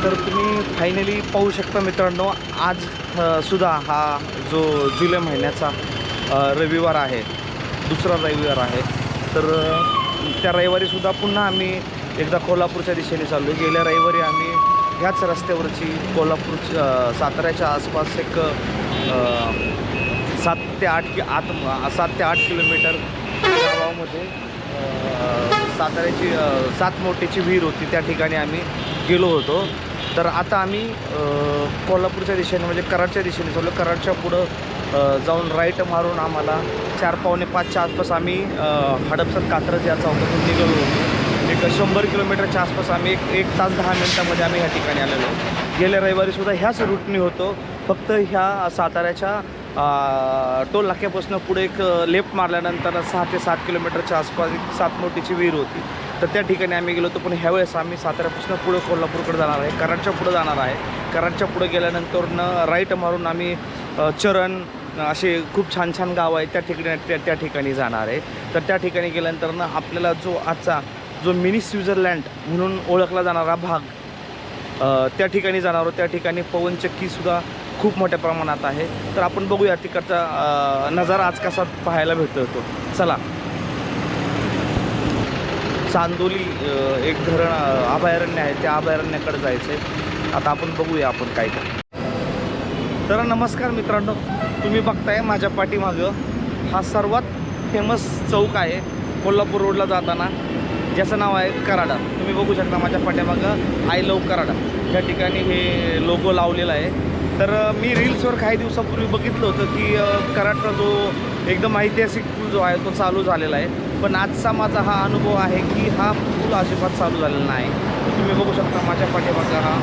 तर तुम्ही फायनली पाहू शकता मित्रांनो, आज सुद्धा हा जो जुलै महिन्याचा रविवार आहे, दुसरा रविवार आहे. तर त्या रविवारीसुद्धा पुन्हा आम्ही एकदा कोल्हापूरच्या दिशेने चाललो. गेल्या रविवारी आम्ही ह्याच रस्त्यावरची साताऱ्याच्या आसपास एक 7 ते 8 किलोमीटर गावामध्ये साताऱ्याची सातमोटीची विहीर होती, त्या ठिकाणी आम्ही गेलो होतो. तर आता आम्ही कोल्हापूरच्या दिशेने म्हणजे कराडच्या दिशेने चाललो. कराडच्या पुढं जाऊन राईट मारून आम्हाला 4 पावणे 5च्या आसपास आम्ही हडपसर कात्रज या चौकातून निघालो होतो. एक 100 किलोमीटरच्या आसपास आम्ही एक तास 10 मिनिटामध्ये आम्ही ह्या ठिकाणी आलेलो. गेल्या रविवारीसुद्धा ह्याच रूटनी होतो. फक्त ह्या साताऱ्याच्या टोल नाक्यापासून पुढे एक लेफ्ट मारल्यानंतर 6 ते 7 किलोमीटरच्या आसपास एक सातमोटीची विहीर होती. तर त्या ठिकाणी आम्ही गेलो होतो. पण ह्यावेळेस आम्ही साताऱ्यापासून पुढे कोल्हापूरकडे जाणार आहे, कराडच्या पुढे जाणार आहे. कराडच्या पुढे गेल्यानंतर राईट मारून आम्ही चरण असे खूप छान छान गाव आहे त्या ठिकाणी जाणार आहे. तर त्या ठिकाणी गेल्यानंतर आपल्याला जो आजचा जो मिनी स्वित्झर्लंड म्हणून ओळखला जाणारा भाग त्या ठिकाणी जाणार आहोत. त्या ठिकाणी पवनचक्कीसुद्धा खूप मोठ्या प्रमाणात आहे. तर आपण बघूया तिकडचा नजारा आज कसा पाहायला भेटतो. चला. चांदोली एक धरण अभयारण्य आहे, त्या अभयारण्याकडे जायचं आहे. आता आपण बघूया आपण काय काय. तर नमस्कार मित्रांनो, तुम्ही बघताय माझ्या पाठीमागं हा सर्वात फेमस चौक आहे कोल्हापूर रोडला जाताना, ज्याचं नाव आहे कराडा. तुम्ही बघू शकता माझ्या पाठीमागं आय लव्ह कराडा या ठिकाणी हे लोगो लावलेला आहे. तर मी रील्सवर काही दिवसापूर्वी बघितलं होतं की कराडचा जो एकदम ऐतिहासिक पूल जो आहे तो चालू झालेला आहे. पण आजचा माझा हा अनुभव आहे की हा पूल अजिबात चालू झालेला नाही. तुम्ही बघू शकता माझ्या पाठीमागं हा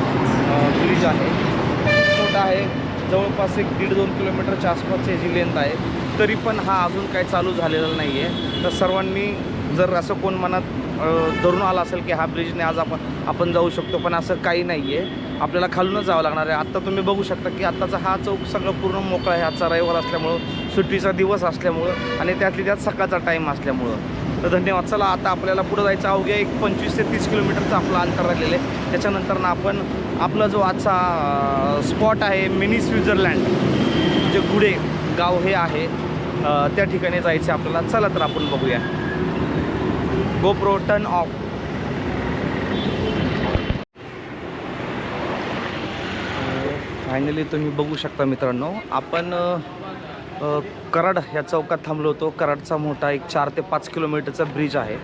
ब्रिज आहे, मोठा आहे, जवळपास 1.5-2 किलोमीटरच्या आसपासची जी लेंथ आहे. तरी पण हा अजून काही चालू झालेला नाही आहे. तर सर्वांनी जर असं कोण मनात धरून आला असेल की हा ब्रिजने आज आपण जाऊ शकतो, पण असं काही नाही आहे. आपल्याला खालूनच जावं लागणार आहे. आत्ता तुम्ही बघू शकता की आत्ताचा हा चौक सगळं पूर्ण मोकळा आहे. आजचा रविवार असल्यामुळं, सुट्टीचा दिवस असल्यामुळं आणि त्यात सकाळचा टाईम असल्यामुळं. तर धन्यवाद. चला, आता आपल्याला पुढं जायचं. अवघ्या एक 25 ते 30 किलोमीटरचं आपलं अंतर राहिलेलं आहे. त्याच्यानंतर आपण आपला जो आजचा स्पॉट आहे मिनी स्वित्झर्लंड, जे गुडे गाव हे आहे, त्या ठिकाणी जायचं आपल्याला. चला तर आपण बघूया. GoPro turn off. फायनली तुम्ही बघू शकता मित्रांनो, आपण कराड ह्या चौकात थांबलो होतो. कराडचा मोठा एक 4 ते 5 किलोमीटरचा ब्रिज आहे.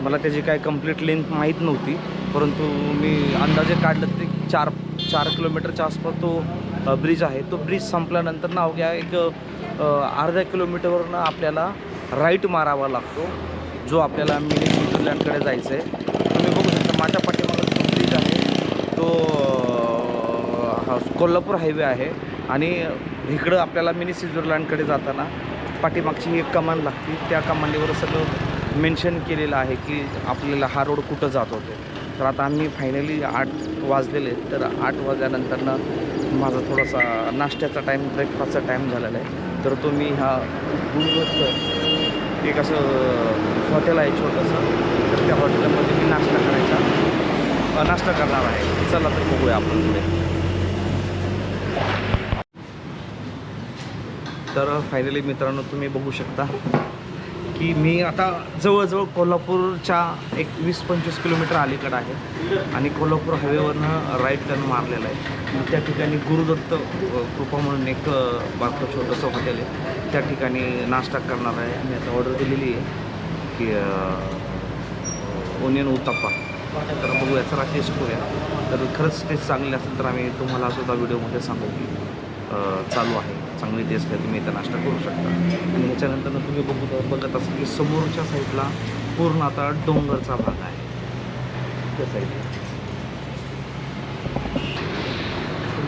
मला त्याची काय कंप्लीट लेंथ माहीत नव्हती, परंतु मी अंदाजे काढलं ते 4 किलोमीटरच्या आसपास तो ब्रिज आहे. तो ब्रिज संपल्यानंतर अवघ्या एक अर्ध्या किलोमीटरवरनं आपल्याला राईट मारावा लागतो, जो आपल्याला मिनी स्वित्झर्लंडकडे जायचं आहे. तुम्ही बघू शकता माझ्या पाठीमागं जो ब्रिज आहे तो हा कोल्हापूर हायवे आहे. आणि इकडं आपल्याला मिनी स्वित्झर्लंडकडे जाताना पाठीमागची एक कमान लागते. त्या कमानीवर सगळं मेन्शन केलेलं आहे की आपल्याला हा रोड कुठं जात होते. तर आता आम्ही फायनली 8 वाजलेले. तर 8 वाजल्यानंतरनं माझा थोडासा नाश्त्याचा टाईम, ब्रेकफास्टचा टाईम झालेला आहे. तर तो मी हा गुलबर्ग एक असं हॉटेल आहे छोटंसं, तर त्या हॉटेलमध्ये मी नाश्ता करणार आहे. चला तर बघूया आपण पुढे. तर फायनली मित्रांनो, तुम्ही बघू शकता की मी आता जवळजवळ कोल्हापूरच्या एक 20-25 किलोमीटर अलीकडं आहे आणि कोल्हापूर हायवेवरनं राईट टर्न मारलेला आहे. त्या ठिकाणी गुरुदत्त कृपा म्हणून एक बारकं छोटंसं हॉटेल आहे, त्या ठिकाणी नाश्ता करणार आहे. आणि आता ऑर्डर दिलेली आहे की ओनियन उत्तप्पा. तर बघूया, चला टेस्ट करूया. तर खरंच टेस्ट चांगली असेल तर आम्ही तुम्हाला सुद्धा व्हिडिओमध्ये सांगू की चालू आहे, चांगली टेस्ट आहे, तुम्ही इथं नाश्ता करू शकता. आणि ह्याच्यानंतर तुम्ही बघत असाल की समोरच्या साईडला पूर्ण आता डोंगरचा भाग आहे त्या साईडला.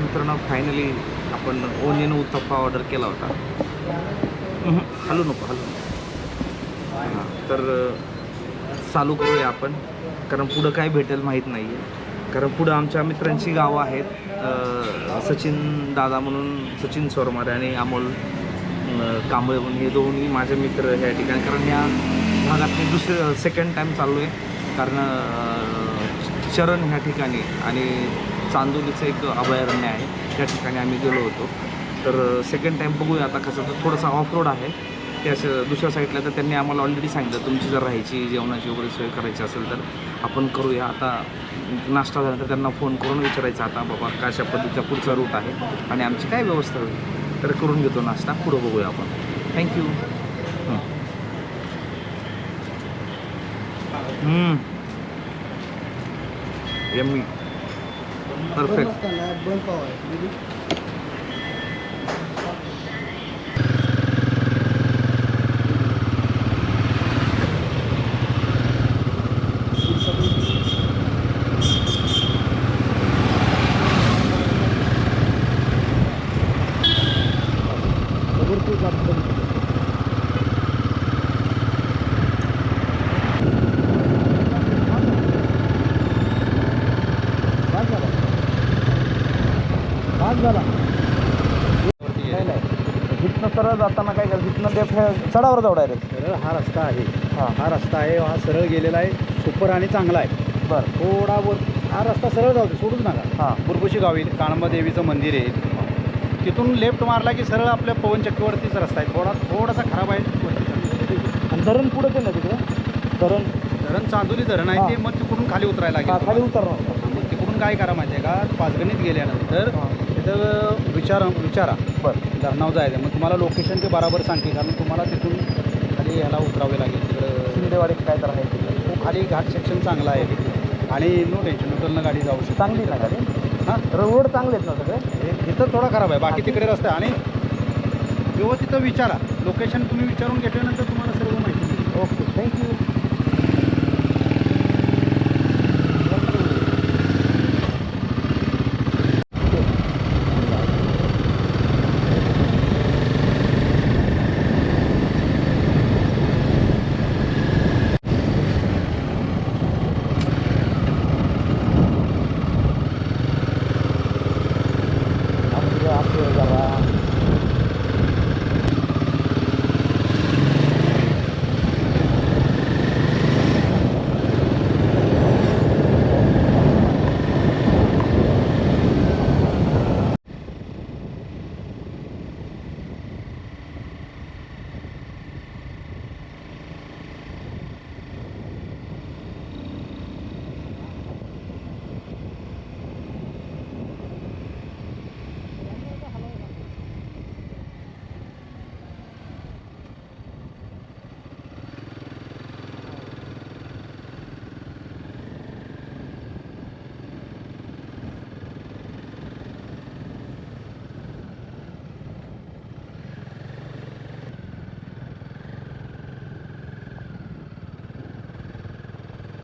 मित्रांनो, फायनली आपण ओनियन उत्तप्पा ऑर्डर केला होता. हलू नको. हां, तर चालू करूया आपण, कारण पुढं काय भेटेल माहीत नाही आहे. कारण पुढं आमच्या मित्रांची गावं आहेत, सचिन दादा म्हणून, सचिन सोरमारे आणि अमोल कांबळे म्हणून, हे दोन्ही माझे मित्र ह्या ठिकाणी. कारण ह्या भागात मी सेकंड टाईम चाललो आहे. कारण चरण ह्या ठिकाणी आणि चांदोलीचं एक अभयारण्य आहे, त्या ठिकाणी आम्ही गेलो होतो. तर सेकंड टाईम बघूया आता कसं. तर थोडासा ऑफ रोड आहे त्या दुसऱ्या साईडला. तर त्यांनी आम्हाला ऑलरेडी सांगितलं तुमची जर राहायची जेवणाची वगैरे सोय करायची असेल तर आपण करूया. आता नाश्ता झाल्यानंतर त्यांना फोन करून विचारायचं आता बाबा कशा पद्धतीचा पुढचा रूट आहे आणि आमची काय व्यवस्था होईल. तर करून घेतो नाश्ता, पुढं बघूया आपण. थँक्यू. Yummy, perfect. इथनं सरळ जाताना काय करायचं, इथनं चढावर जाऊ डायरेक्ट. सरळ हा रस्ता आहे. हां, हा रस्ता आहे, हा सरळ गेलेला आहे, सुपर आणि चांगला आहे. बरं. थोडा वर हा रस्ता सरळ जाऊ दे, सोडूच नका. हां, बुरबुशी गाव येईल, काळंबा देवीचं मंदिर आहे. तिथून लेफ्ट मारला की सरळ आपल्या पवनचक्कीवरतीच रस्ता आहे. थोडासा खराब आहे. आणि धरण पुढे ते ना तिकडे धरण चांदोली धरण आहे ते, मग तिकडून खाली उतरायला लागेल. खाली उतरणार. मग तिकडून काय करा माहिती आहे का, पाचगणीत गेल्यानंतर तिथं विचारा बरं, धरणावर जायचं. मग तुम्हाला लोकेशन ते बरोबर सांगते, कारण तुम्हाला तिथून खाली ह्याला उतरावे लागेल. तिकडं शिंदेवाडी काय तर आहे तिकडे. खूप खाली घाट सेक्शन चांगला आहे आणि नो टेन्शन, न्यूट्रलनं गाडी जाऊ शकते. चांगली ना गाडी. हां, रोड चांगले आहेत ना सगळे. इथं थोडा खराब आहे, बाकी तिकडे रस्ता आहे. आणि व्यवस्थित विचारा, लोकेशन तुम्ही विचारून घेतल्यानंतर तुम्हाला सर्व माहिती मिळेल. Okay, thank you.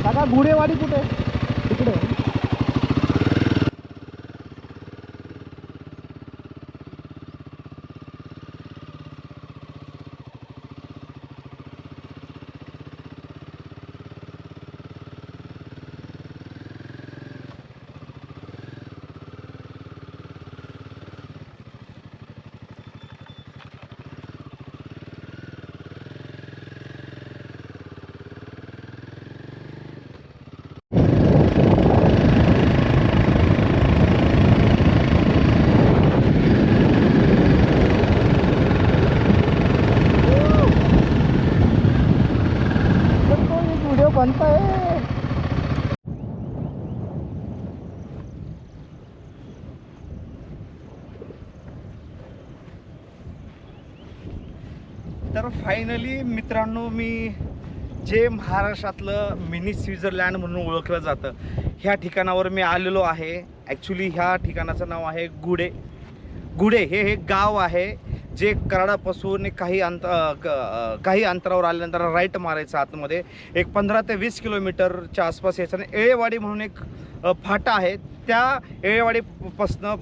काका गुढेवाडी कुठे? तिकडे. बनता है. तर फायनली मित्रांनो, मी जे महाराष्ट्रातलं मिनी स्वित्झर्लंड म्हणून ओळखलं जातं ह्या ठिकाणावर मी आलेलो आहे. ॲक्च्युली ह्या ठिकाणाचं नाव आहे गुढे. हे गाव आहे जे कराडापासून काही अंतरावर आल्यानंतर राईट मारायचं आतमध्ये. एक 15 ते 20 किलोमीटरच्या आसपास याच्याने एळेवाडी म्हणून एक फाटा आहे. त्या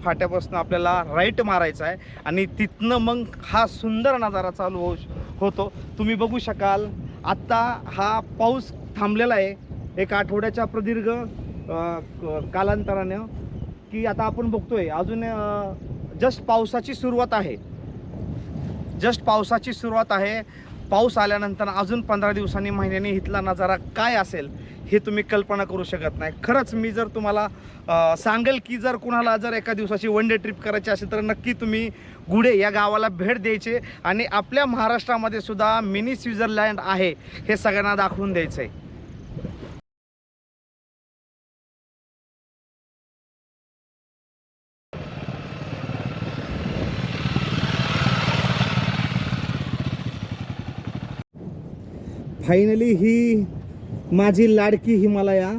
फाट्यापासून आपल्याला राईट मारायचं आहे आणि तिथनं मग हा सुंदर नजारा चालू होतो. तुम्ही बघू शकाल आत्ता हा पाऊस थांबलेला आहे एक आठवड्याच्या प्रदीर्घ कालांतरानं, की आता आपण बघतोय अजून जस्ट पावसाची सुरुवात आहे. पाऊस आल्यानंतर अजून 15 दिवसांनी महिन्यांनी इथला नजारा काय असेल हे तुम्ही कल्पना करू शकत नाही. खरंच मी जर तुम्हाला सांगेल की जर कुणाला जर एका दिवसाची वन डे ट्रिप करायची असेल तर नक्की तुम्ही गुढे या गावाला भेट द्यायचे आणि आपल्या महाराष्ट्रामध्ये सुद्धा मिनी स्वित्झर्लंड आहे हे सगळ्यांना दाखवून द्यायचं आहे. फायनली ही माझी लाडकी हिमालया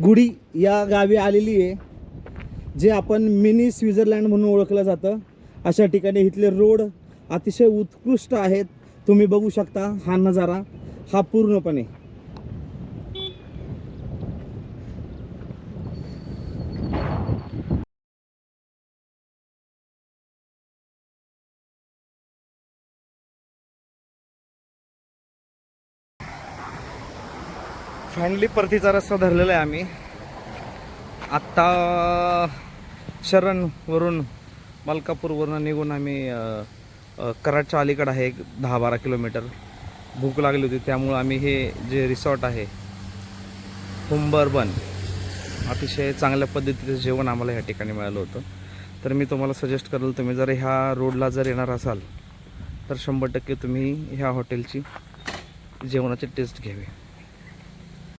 गुढी या गावी आलेली आहे, जे आपण मिनी स्वित्झर्लंड म्हणून ओळखलं जातं. अशा ठिकाणी इथले रोड अतिशय उत्कृष्ट आहेत. तुम्ही बघू शकता हा नजारा हा पूर्णपणे. फायनली परतीचा रस्ता धरलेला आहे आम्ही. आत्ता शरणवरून मलकापूरवरून निघून आम्ही कराडच्या अलीकडे आहे 10-12 किलोमीटर. भूक लागली होती त्यामुळं आम्ही हे जे रिसॉर्ट आहे हुंबरबन, अतिशय चांगल्या पद्धतीचं जेवण आम्हाला ह्या ठिकाणी मिळालं होतं. तर मी तुम्हाला सजेस्ट करेल, तुम्ही जर ह्या रोडला जर येणार असाल तर 100% तुम्ही ह्या हॉटेलची जेवणाची टेस्ट घ्यावी.